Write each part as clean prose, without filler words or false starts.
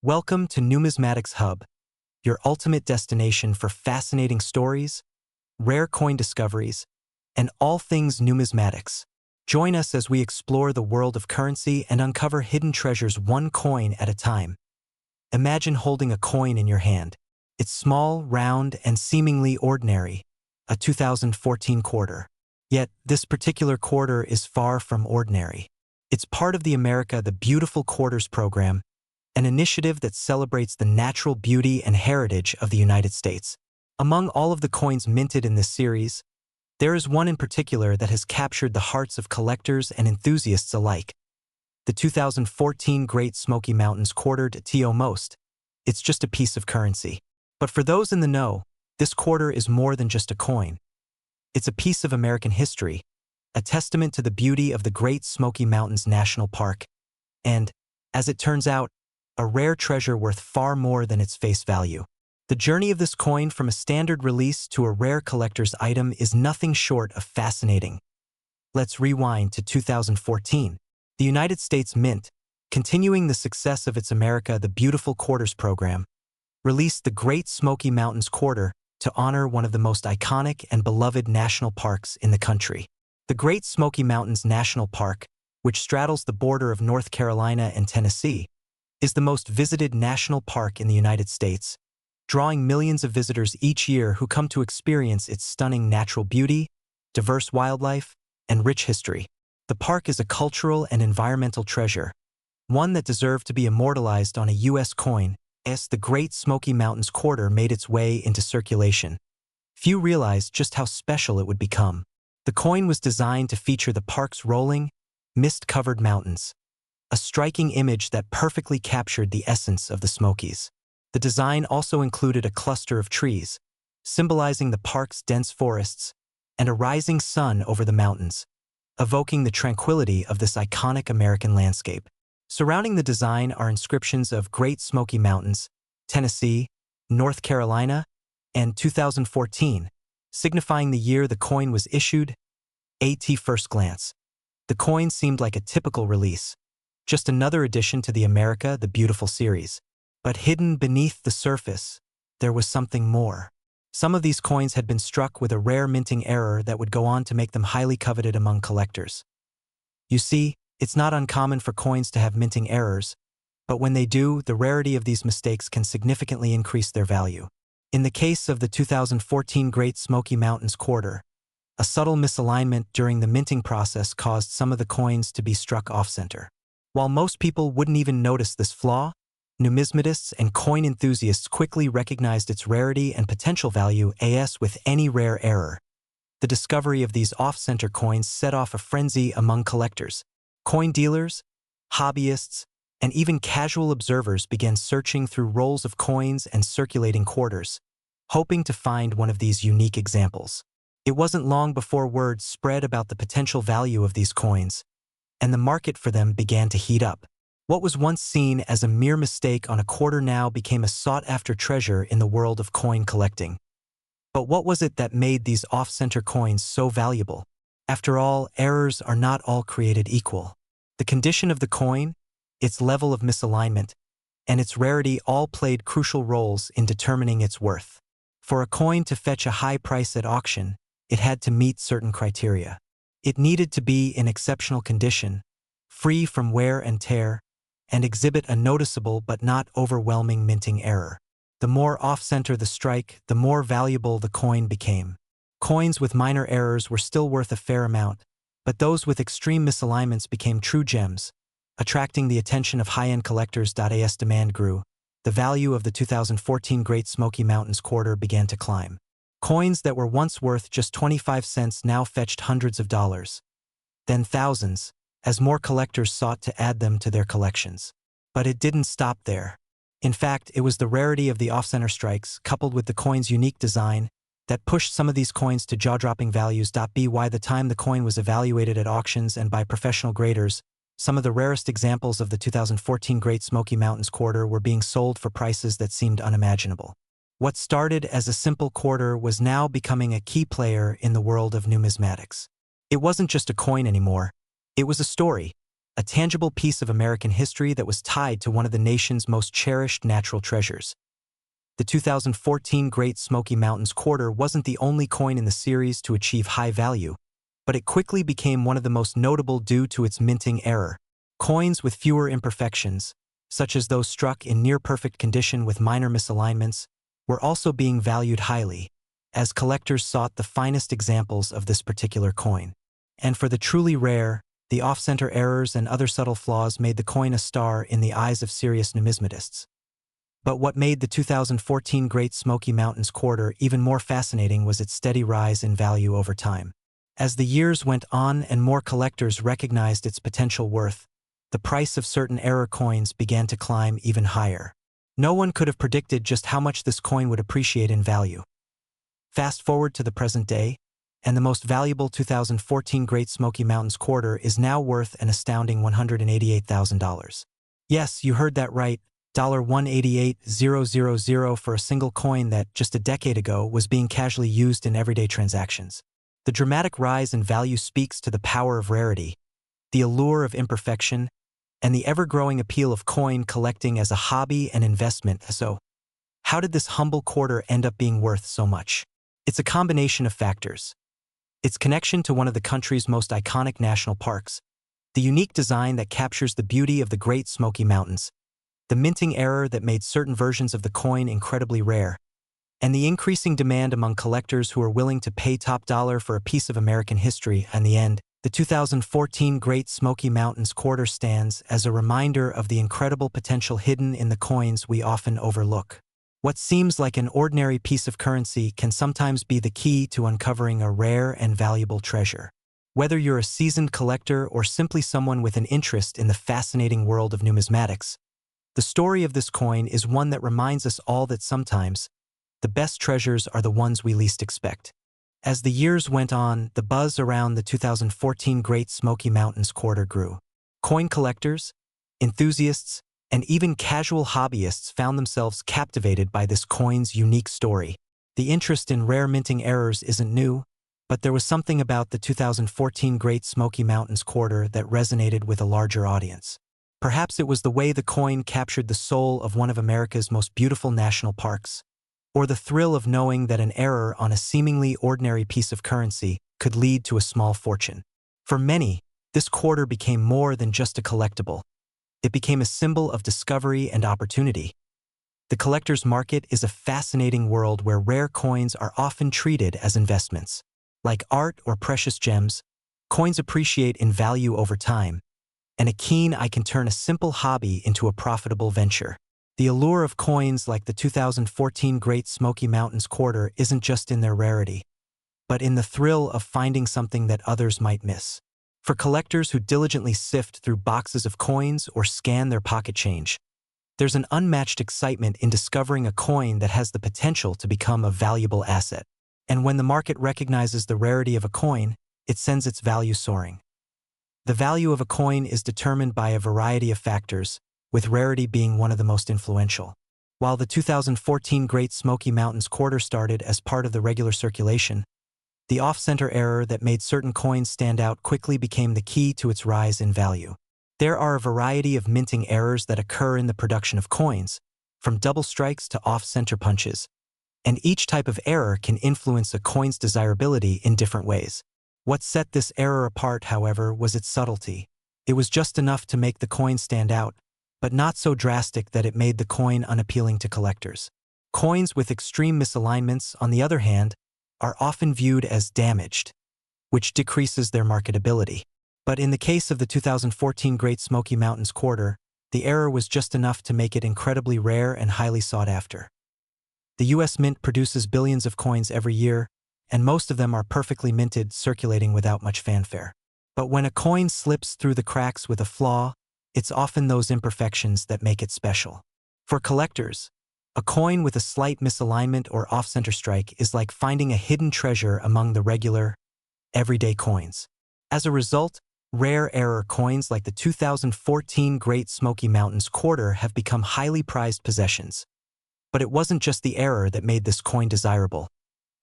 Welcome to Numismatics Hub, your ultimate destination for fascinating stories, rare coin discoveries, and all things numismatics. Join us as we explore the world of currency and uncover hidden treasures one coin at a time. Imagine holding a coin in your hand. It's small, round, and seemingly ordinary, a 2014 quarter. Yet, this particular quarter is far from ordinary. It's part of the Beautiful Quarters program, an initiative that celebrates the natural beauty and heritage of the United States. Among all of the coins minted in this series, there is one in particular that has captured the hearts of collectors and enthusiasts alike. The 2014 Great Smoky Mountains quartered to most. It's just a piece of currency. But for those in the know, this quarter is more than just a coin. It's a piece of American history, a testament to the beauty of the Great Smoky Mountains National Park, and, as it turns out, a rare treasure worth far more than its face value. The journey of this coin from a standard release to a rare collector's item is nothing short of fascinating. Let's rewind to 2014. The United States Mint, continuing the success of its the Beautiful Quarters program, released the Great Smoky Mountains Quarter to honor one of the most iconic and beloved national parks in the country. The Great Smoky Mountains National Park, which straddles the border of North Carolina and Tennessee, is the most visited national park in the United States, drawing millions of visitors each year who come to experience its stunning natural beauty, diverse wildlife, and rich history. The park is a cultural and environmental treasure, one that deserved to be immortalized on a U.S. coin as the Great Smoky Mountains Quarter made its way into circulation. Few realized just how special it would become. The coin was designed to feature the park's rolling, mist-covered mountains, a striking image that perfectly captured the essence of the Smokies. The design also included a cluster of trees, symbolizing the park's dense forests, and a rising sun over the mountains, evoking the tranquility of this iconic American landscape. Surrounding the design are inscriptions of Great Smoky Mountains, Tennessee, North Carolina, and 2014, signifying the year the coin was issued. At first glance, the coin seemed like a typical release, just another addition to the Beautiful series. But hidden beneath the surface, there was something more. Some of these coins had been struck with a rare minting error that would go on to make them highly coveted among collectors. You see, it's not uncommon for coins to have minting errors, but when they do, the rarity of these mistakes can significantly increase their value. In the case of the 2014 Great Smoky Mountains Quarter, a subtle misalignment during the minting process caused some of the coins to be struck off-center. While most people wouldn't even notice this flaw, numismatists and coin enthusiasts quickly recognized its rarity and potential value as with any rare error. The discovery of these off-center coins set off a frenzy among collectors. Coin dealers, hobbyists, and even casual observers began searching through rolls of coins and circulating quarters, hoping to find one of these unique examples. It wasn't long before word spread about the potential value of these coins, and the market for them began to heat up. What was once seen as a mere mistake on a quarter now became a sought-after treasure in the world of coin collecting. But what was it that made these off-center coins so valuable? After all, errors are not all created equal. The condition of the coin, its level of misalignment, and its rarity all played crucial roles in determining its worth. For a coin to fetch a high price at auction, it had to meet certain criteria. It needed to be in exceptional condition, free from wear and tear, and exhibit a noticeable but not overwhelming minting error. The more off-center the strike, the more valuable the coin became. Coins with minor errors were still worth a fair amount, but those with extreme misalignments became true gems, attracting the attention of high-end collectors. As demand grew, the value of the 2014 Great Smoky Mountains Quarter began to climb. Coins that were once worth just 25 cents now fetched hundreds of dollars, then thousands, as more collectors sought to add them to their collections. But it didn't stop there. In fact, it was the rarity of the off-center strikes, coupled with the coin's unique design, that pushed some of these coins to jaw-dropping values. By the time the coin was evaluated at auctions and by professional graders, some of the rarest examples of the 2014 Great Smoky Mountains Quarter were being sold for prices that seemed unimaginable. What started as a simple quarter was now becoming a key player in the world of numismatics. It wasn't just a coin anymore. It was a a tangible piece of American history that was tied to one of the nation's most cherished natural treasures. The 2014 Great Smoky Mountains Quarter wasn't the only coin in the series to achieve high value, but it quickly became one of the most notable due to its minting error. Coins with fewer imperfections, such as those struck in near-perfect condition with minor misalignments, were also being valued highly, as collectors sought the finest examples of this particular coin. And for the truly rare, the off-center errors and other subtle flaws made the coin a star in the eyes of serious numismatists. But what made the 2014 Great Smoky Mountains Quarter even more fascinating was its steady rise in value over time. As the years went on and more collectors recognized its potential worth, the price of certain error coins began to climb even higher. No one could have predicted just how much this coin would appreciate in value. Fast forward to the present day, and the most valuable 2014 Great Smoky Mountains Quarter is now worth an astounding $188,000. Yes, you heard that right, $188,000 for a single coin that, just a decade ago, was being casually used in everyday transactions. The dramatic rise in value speaks to the power of rarity, the allure of imperfection, and the ever-growing appeal of coin collecting as a hobby and investment. So, how did this humble quarter end up being worth so much? It's a combination of factors. Its connection to one of the country's most iconic national parks, the unique design that captures the beauty of the Great Smoky Mountains, the minting error that made certain versions of the coin incredibly rare, and the increasing demand among collectors who are willing to pay top dollar for a piece of American history. In the end, the 2014 Great Smoky Mountains Quarter stands as a reminder of the incredible potential hidden in the coins we often overlook. What seems like an ordinary piece of currency can sometimes be the key to uncovering a rare and valuable treasure. Whether you're a seasoned collector or simply someone with an interest in the fascinating world of numismatics, the story of this coin is one that reminds us all that sometimes, the best treasures are the ones we least expect. As the years went on, the buzz around the 2014 Great Smoky Mountains Quarter grew. Coin collectors, enthusiasts, and even casual hobbyists found themselves captivated by this coin's unique story. The interest in rare minting errors isn't new, but there was something about the 2014 Great Smoky Mountains Quarter that resonated with a larger audience. Perhaps it was the way the coin captured the soul of one of America's most beautiful national parks, or the thrill of knowing that an error on a seemingly ordinary piece of currency could lead to a small fortune. For many, this quarter became more than just a collectible. It became a symbol of discovery and opportunity. The collector's market is a fascinating world where rare coins are often treated as investments. Like art or precious gems, coins appreciate in value over time, and a keen eye can turn a simple hobby into a profitable venture. The allure of coins like the 2014 Great Smoky Mountains Quarter isn't just in their rarity, but in the thrill of finding something that others might miss. For collectors who diligently sift through boxes of coins or scan their pocket change, there's an unmatched excitement in discovering a coin that has the potential to become a valuable asset. And when the market recognizes the rarity of a coin, it sends its value soaring. The value of a coin is determined by a variety of factors, with rarity being one of the most influential. While the 2014 Great Smoky Mountains Quarter started as part of the regular circulation, the off-center error that made certain coins stand out quickly became the key to its rise in value. There are a variety of minting errors that occur in the production of coins, from double strikes to off-center punches, and each type of error can influence a coin's desirability in different ways. What set this error apart, however, was its subtlety. It was just enough to make the coin stand out, but not so drastic that it made the coin unappealing to collectors. Coins with extreme misalignments, on the other hand, are often viewed as damaged, which decreases their marketability. But in the case of the 2014 Great Smoky Mountains Quarter, the error was just enough to make it incredibly rare and highly sought after. The US Mint produces billions of coins every year, and most of them are perfectly minted, circulating without much fanfare. But when a coin slips through the cracks with a flaw, it's often those imperfections that make it special. For collectors, a coin with a slight misalignment or off-center strike is like finding a hidden treasure among the regular, everyday coins. As a result, rare error coins like the 2014 Great Smoky Mountains Quarter have become highly prized possessions. But it wasn't just the error that made this coin desirable.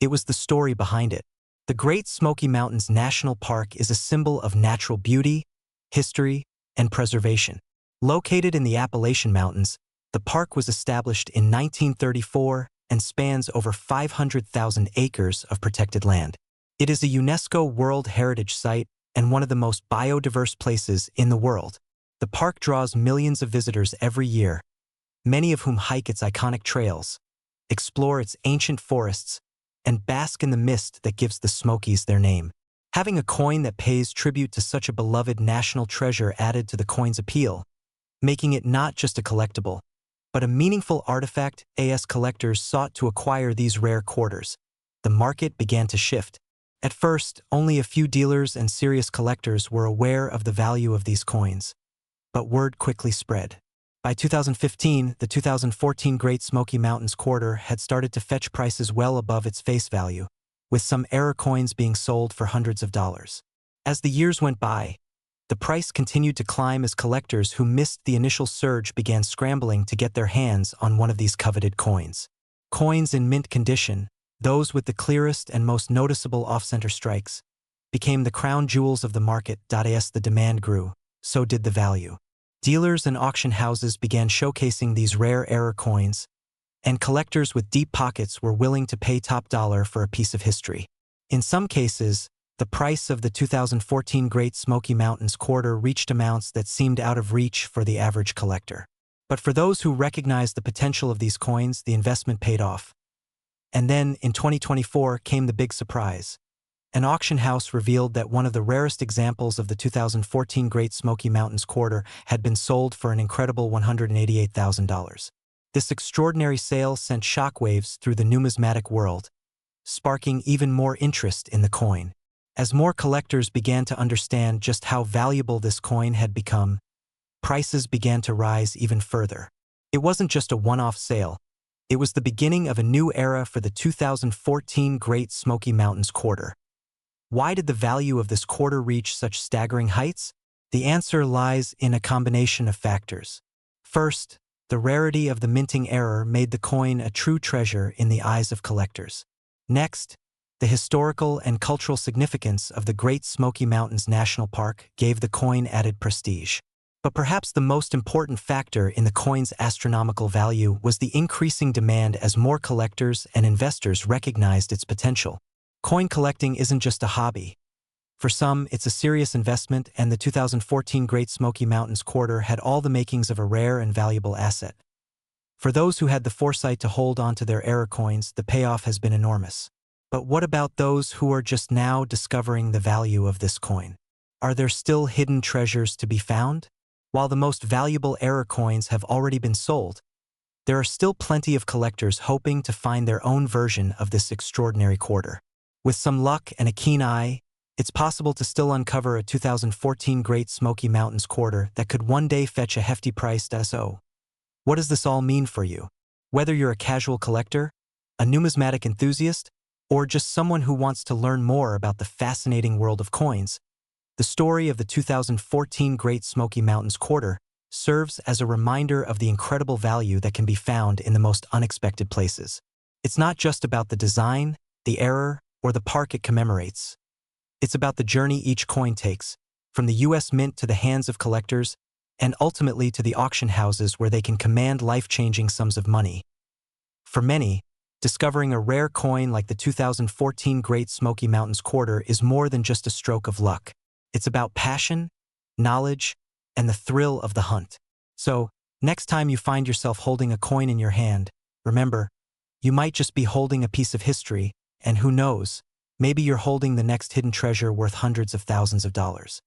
It was the story behind it. The Great Smoky Mountains National Park is a symbol of natural beauty, history, and preservation. Located in the Appalachian Mountains, the park was established in 1934 and spans over 500,000 acres of protected land. It is a UNESCO World Heritage Site and one of the most biodiverse places in the world. The park draws millions of visitors every year, many of whom hike its iconic trails, explore its ancient forests, and bask in the mist that gives the Smokies their name. Having a coin that pays tribute to such a beloved national treasure added to the coin's appeal, making it not just a collectible, but a meaningful artifact. As collectors sought to acquire these rare quarters, the market began to shift. At first, only a few dealers and serious collectors were aware of the value of these coins, but word quickly spread. By 2015, the 2014 Great Smoky Mountains quarter had started to fetch prices well above its face value, with some error coins being sold for hundreds of dollars. As the years went by, the price continued to climb as collectors who missed the initial surge began scrambling to get their hands on one of these coveted coins. Coins in mint condition, those with the clearest and most noticeable off-center strikes, became the crown jewels of the market. As the demand grew, so did the value. Dealers and auction houses began showcasing these rare error coins, and collectors with deep pockets were willing to pay top dollar for a piece of history. In some cases, the price of the 2014 Great Smoky Mountains quarter reached amounts that seemed out of reach for the average collector. But for those who recognized the potential of these coins, the investment paid off. And then, in 2024, came the big surprise. An auction house revealed that one of the rarest examples of the 2014 Great Smoky Mountains quarter had been sold for an incredible $188,000. This extraordinary sale sent shockwaves through the numismatic world, sparking even more interest in the coin. As more collectors began to understand just how valuable this coin had become, prices began to rise even further. It wasn't just a one-off sale. It was the beginning of a new era for the 2014 Great Smoky Mountains quarter. Why did the value of this quarter reach such staggering heights? The answer lies in a combination of factors. First, the rarity of the minting error made the coin a true treasure in the eyes of collectors. Next, the historical and cultural significance of the Great Smoky Mountains National Park gave the coin added prestige. But perhaps the most important factor in the coin's astronomical value was the increasing demand as more collectors and investors recognized its potential. Coin collecting isn't just a hobby. For some, it's a serious investment, and the 2014 Great Smoky Mountains quarter had all the makings of a rare and valuable asset. For those who had the foresight to hold on to their error coins, the payoff has been enormous. But what about those who are just now discovering the value of this coin? Are there still hidden treasures to be found? While the most valuable error coins have already been sold, there are still plenty of collectors hoping to find their own version of this extraordinary quarter. With some luck and a keen eye, it's possible to still uncover a 2014 Great Smoky Mountains quarter that could one day fetch a hefty price. So, what does this all mean for you? Whether you're a casual collector, a numismatic enthusiast, or just someone who wants to learn more about the fascinating world of coins, the story of the 2014 Great Smoky Mountains quarter serves as a reminder of the incredible value that can be found in the most unexpected places. It's not just about the design, the error, or the park it commemorates. It's about the journey each coin takes, from the U.S. Mint to the hands of collectors, and ultimately to the auction houses where they can command life-changing sums of money. For many, discovering a rare coin like the 2014 Great Smoky Mountains quarter is more than just a stroke of luck. It's about passion, knowledge, and the thrill of the hunt. So, next time you find yourself holding a coin in your hand, remember, you might just be holding a piece of history, and who knows, maybe you're holding the next hidden treasure worth hundreds of thousands of dollars.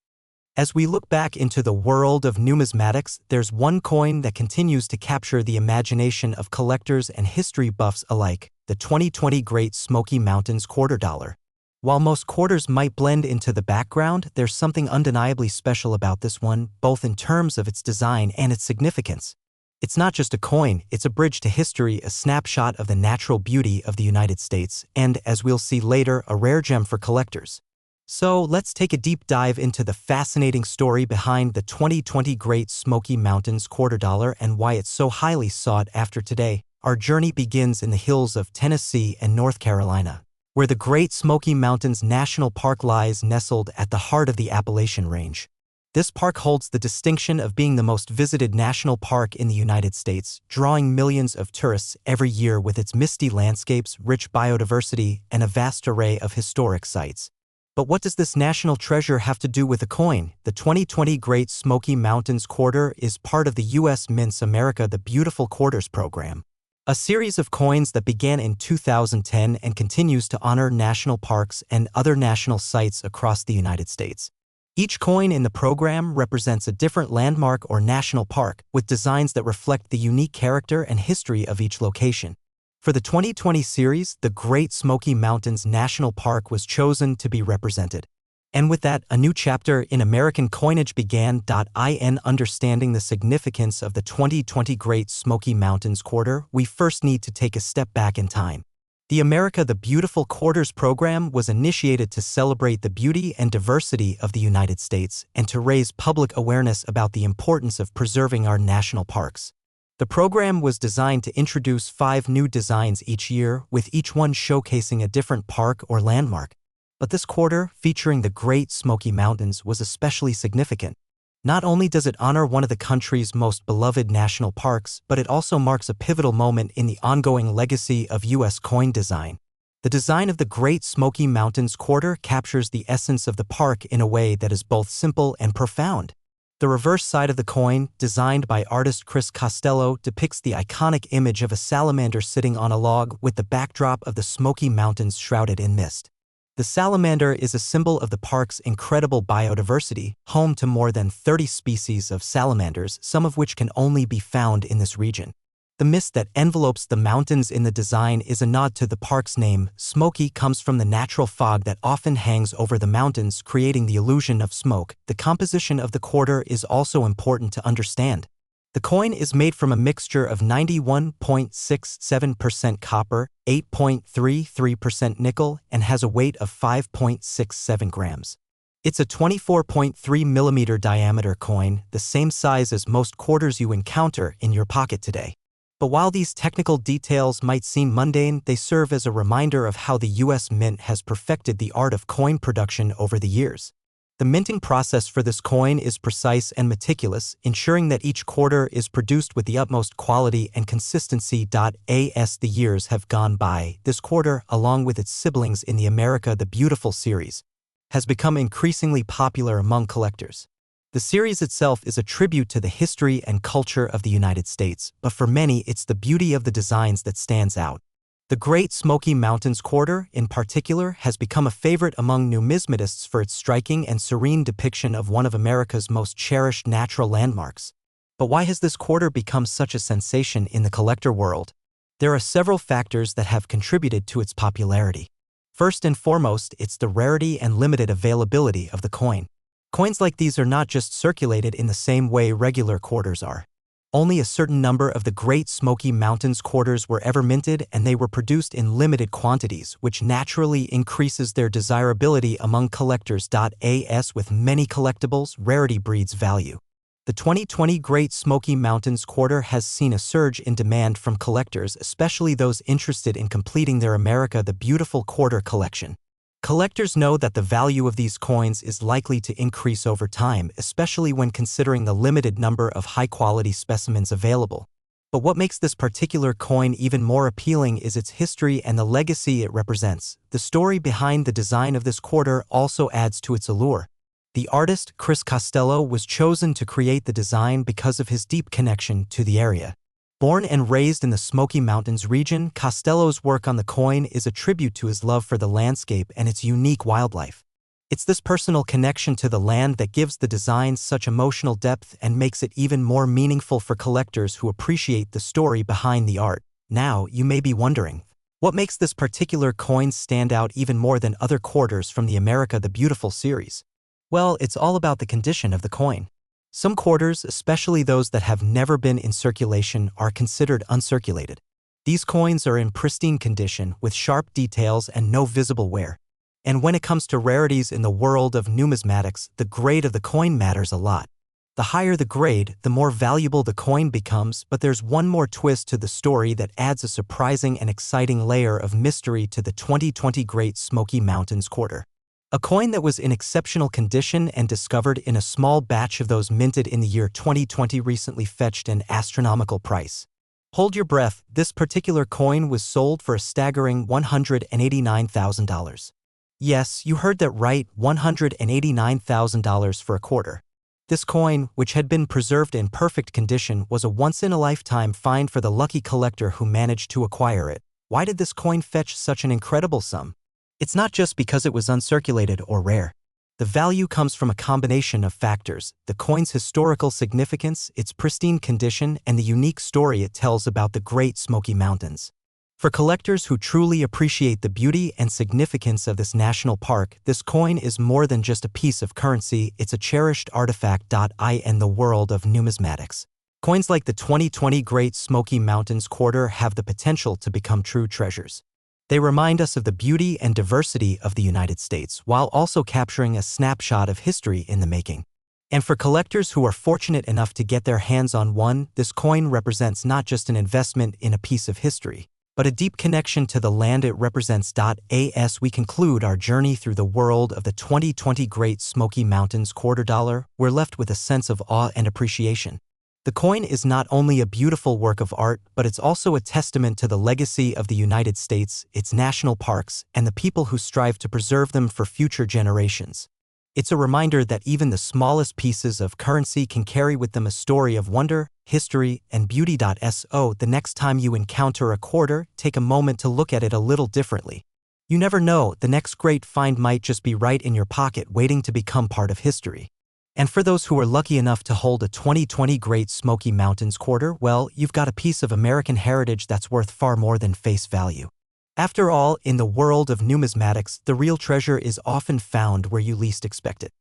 As we look back into the world of numismatics, there's one coin that continues to capture the imagination of collectors and history buffs alike, the 2020 Great Smoky Mountains quarter dollar. While most quarters might blend into the background, there's something undeniably special about this one, both in terms of its design and its significance. It's not just a coin, it's a bridge to history, a snapshot of the natural beauty of the United States, and, as we'll see later, a rare gem for collectors. So, let's take a deep dive into the fascinating story behind the 2020 Great Smoky Mountains quarter dollar and why it's so highly sought after today. Our journey begins in the hills of Tennessee and North Carolina, where the Great Smoky Mountains National Park lies nestled at the heart of the Appalachian Range. This park holds the distinction of being the most visited national park in the United States, drawing millions of tourists every year with its misty landscapes, rich biodiversity, and a vast array of historic sites. But what does this national treasure have to do with a coin? The 2020 Great Smoky Mountains Quarter is part of the U.S. Mint's America the Beautiful Quarters program, a series of coins that began in 2010 and continues to honor national parks and other national sites across the United States. Each coin in the program represents a different landmark or national park, with designs that reflect the unique character and history of each location. For the 2020 series, the Great Smoky Mountains National Park was chosen to be represented. And with that, a new chapter in American coinage began. In understanding the significance of the 2020 Great Smoky Mountains Quarter, we first need to take a step back in time. The America the Beautiful Quarters program was initiated to celebrate the beauty and diversity of the United States and to raise public awareness about the importance of preserving our national parks. The program was designed to introduce 5 new designs each year, with each one showcasing a different park or landmark. But this quarter, featuring the Great Smoky Mountains, was especially significant. Not only does it honor one of the country's most beloved national parks, but it also marks a pivotal moment in the ongoing legacy of U.S. coin design. The design of the Great Smoky Mountains Quarter captures the essence of the park in a way that is both simple and profound. The reverse side of the coin, designed by artist Chris Costello, depicts the iconic image of a salamander sitting on a log with the backdrop of the Smoky Mountains shrouded in mist. The salamander is a symbol of the park's incredible biodiversity, home to more than 30 species of salamanders, some of which can only be found in this region. The mist that envelopes the mountains in the design is a nod to the park's name. Smoky comes from the natural fog that often hangs over the mountains, creating the illusion of smoke. The composition of the quarter is also important to understand. The coin is made from a mixture of 91.67% copper, 8.33% nickel, and has a weight of 5.67 grams. It's a 24.3 millimeter diameter coin, the same size as most quarters you encounter in your pocket today. But while these technical details might seem mundane, they serve as a reminder of how the U.S. Mint has perfected the art of coin production over the years. The minting process for this coin is precise and meticulous, ensuring that each quarter is produced with the utmost quality and consistency. As the years have gone by, this quarter, along with its siblings in the America the Beautiful series, has become increasingly popular among collectors. The series itself is a tribute to the history and culture of the United States, but for many it's the beauty of the designs that stands out. The Great Smoky Mountains Quarter, in particular, has become a favorite among numismatists for its striking and serene depiction of one of America's most cherished natural landmarks. But why has this quarter become such a sensation in the collector world? There are several factors that have contributed to its popularity. First and foremost, it's the rarity and limited availability of the coin. Coins like these are not just circulated in the same way regular quarters are. Only a certain number of the Great Smoky Mountains quarters were ever minted, and they were produced in limited quantities, which naturally increases their desirability among collectors. As with many collectibles, rarity breeds value. The 2020 Great Smoky Mountains Quarter has seen a surge in demand from collectors, especially those interested in completing their America the Beautiful Quarter collection. Collectors know that the value of these coins is likely to increase over time, especially when considering the limited number of high-quality specimens available. But what makes this particular coin even more appealing is its history and the legacy it represents. The story behind the design of this quarter also adds to its allure. The artist, Chris Costello, was chosen to create the design because of his deep connection to the area. Born and raised in the Smoky Mountains region, Costello's work on the coin is a tribute to his love for the landscape and its unique wildlife. It's this personal connection to the land that gives the design such emotional depth and makes it even more meaningful for collectors who appreciate the story behind the art. Now, you may be wondering, what makes this particular coin stand out even more than other quarters from the America the Beautiful series? Well, it's all about the condition of the coin. Some quarters, especially those that have never been in circulation, are considered uncirculated. These coins are in pristine condition with sharp details and no visible wear. And when it comes to rarities in the world of numismatics, the grade of the coin matters a lot. The higher the grade, the more valuable the coin becomes, but there's one more twist to the story that adds a surprising and exciting layer of mystery to the 2020 Great Smoky Mountains Quarter. A coin that was in exceptional condition and discovered in a small batch of those minted in the year 2020 recently fetched an astronomical price. Hold your breath, this particular coin was sold for a staggering $189,000. Yes, you heard that right, $189,000 for a quarter. This coin, which had been preserved in perfect condition, was a once-in-a-lifetime find for the lucky collector who managed to acquire it. Why did this coin fetch such an incredible sum? It's not just because it was uncirculated or rare. The value comes from a combination of factors: the coin's historical significance, its pristine condition, and the unique story it tells about the Great Smoky Mountains. For collectors who truly appreciate the beauty and significance of this national park, this coin is more than just a piece of currency, it's a cherished artifact. In the world of numismatics, coins like the 2020 Great Smoky Mountains quarter have the potential to become true treasures. They remind us of the beauty and diversity of the United States while also capturing a snapshot of history in the making. And for collectors who are fortunate enough to get their hands on one, this coin represents not just an investment in a piece of history, but a deep connection to the land it represents. As we conclude our journey through the world of the 2020 Great Smoky Mountains quarter dollar, we're left with a sense of awe and appreciation. The coin is not only a beautiful work of art, but it's also a testament to the legacy of the United States, its national parks, and the people who strive to preserve them for future generations. It's a reminder that even the smallest pieces of currency can carry with them a story of wonder, history, and beauty. So the next time you encounter a quarter, take a moment to look at it a little differently. You never know, the next great find might just be right in your pocket waiting to become part of history. And for those who are lucky enough to hold a 2020 Great Smoky Mountains quarter, well, you've got a piece of American heritage that's worth far more than face value. After all, in the world of numismatics, the real treasure is often found where you least expect it.